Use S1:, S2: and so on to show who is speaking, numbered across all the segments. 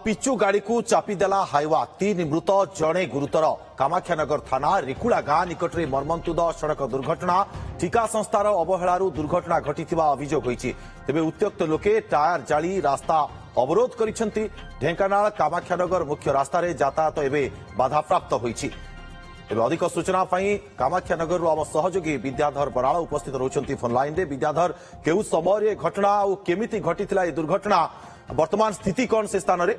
S1: पिचु गाड़ी को चापिदेला हाइवा 3 मृत जड़े गुरुतर कामाख्यानगर थाना रिकुला गाँ निकट में मर्मन्तुद सड़क दुर्घटना ठिका संस्थार अवहेलू दुर्घटना घटी अभियोग होती तेज उत्त्यक्त लोके टायर जाली रास्ता अवरोध कर ढेंकानाल कामाख्यानगर मुख्य रास्तार यातायात एवं बाधाप्राप्त होती अधिक सूचना कामाख्यानगर आम सहयोगी विद्याधर बराड़ उपस्थित रोचंती फोन लाइन रे। विद्याधर केउ समय घटना और केमिति घटी दुर्घटना वर्तमान स्थिति कौन से स्थान रे?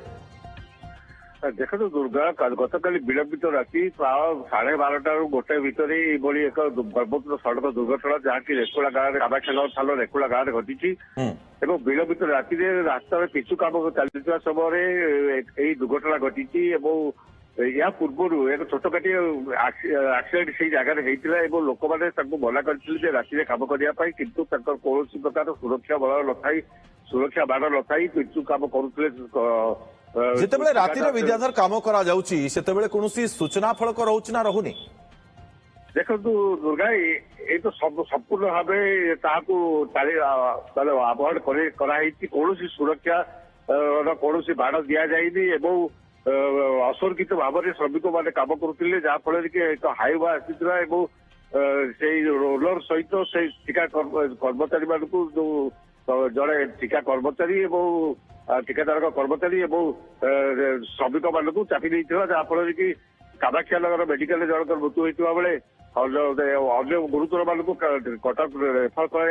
S2: देखो दुर्गा गतकाली विलंबित राति प्राय 12:30 गोटे भितर यह एक ब्रह्मपुत्र सड़क दुर्घटना जहाँकि रेकुला गाँव कामाख्यानगर थाना रेकुला गाँव घटी विलंबित राति रास्तार पिचु काम चलता समय दुर्घटना घटी या पूर्व एक छोटकाटी एक्सीडेंट से जगह होता लोक मैंने मना करते राति कम करने किंतु कौन प्रकार सुरक्षा बल न सुरक्षा बाण न पिचु कम करुले
S1: जितेबले राति रे विद्याधर काम करा जाउची सेतेबले कोनोसी सूचना फलक रहउची ना रहुनी?
S2: देखो दुर्गा ये तो संपूर्ण भाव ताकू अवॉइड कराई कौन सुरक्षा कौन बाण दि जाए असुरक्षित भाव में श्रमिक मैंने कम करुले जहाँफल कि एक हाइवा आसी रोलर सहित से ठिका कर्मचारी मान जो जड़े ठिका कर्मचारी ठिकादार कर्मचारी श्रमिक मान चापी नहीं जहाँफल कि कामाख्यानगर मेडिकल जनक मृत्यु होता बेले अन्य गुरुतर मान कटक रेफर कर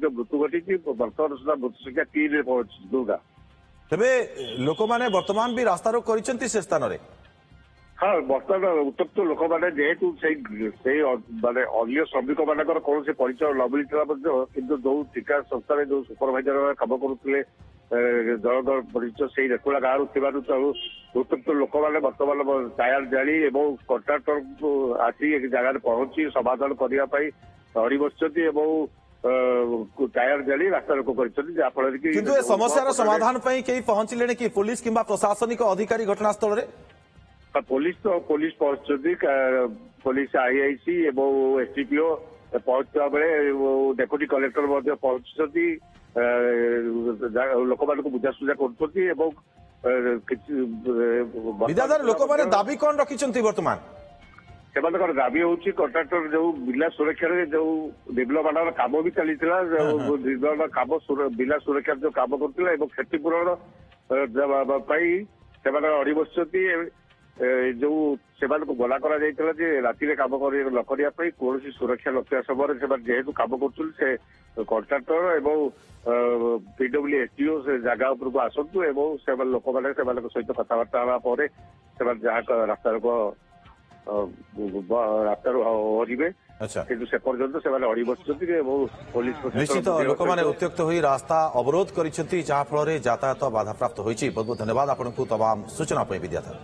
S2: मृत्यु घटी बर्तमान सुधा मृत्यु संख्या 3 रे पहुंची दुर्गा
S1: तेबे लोक माने वर्तमान भी रास्ता रोक करिसेंती से स्थान रे?
S2: हाँ बर्तमान उत्तप्त लोक मैंने जेहेतु माने अन्य श्रमिक मानकर कौन से परिचय न मिलता किंतु जो ठिका संस्था जो सुपरभाइजर काम करुले जन परिचय से रेकुला गाँव उत्तप्त लोक मैंने बर्तमान टायर जाली एवं कंट्राक्टर को आसी एक जगह पहुंची समाधान करने अड़ी बसती टायर जाली रास्ता रोक करफल
S1: कि समस्या समाधान पहुंचले कि पुलिस किंबा प्रशासनिक अधिकारी घटनास्थल रे?
S2: पुलिस तो पुलिस पहुंचती पुलिस आईआईसी एवं एसडीपीओ पहुंचता बेले डेप्यूटी कलेक्टर पहुंचती लोक मान बुझासुझा कर
S1: विद्याधर लोक मैंने दाबी कौन रखिंट वर्तमान?
S2: से दाबी हूँ कंट्राक्टर जो बिना सुरक्षा जो निर्माण मान कम भी चली निर्माण कम बिना सुरक्षा जो कम कर क्षतिपूरण से अड़ी बसती जो से मना कर राति कम न करने कौन सुरक्षा नथिया समय जेहेतु कम कर कंट्राक्टर एवं पीडब्ल्यूएसडीओ से जगह उपरको आसतु एवं लोक मैंने सहित कथबार्ता होगापर जहाँ रास्ता रोक रास्तार हरिवे किंतु से पर्यंत से अड़ी बसुच्च पुलिस
S1: निश्चित लोक मैंने उत्त्यक्त हो रास्ता अवरोध कर जहाँफल यातायात बाधाप्राप्त होती। बहुत बहुत धन्यवाद आपको तमाम सूचना विद्याधर।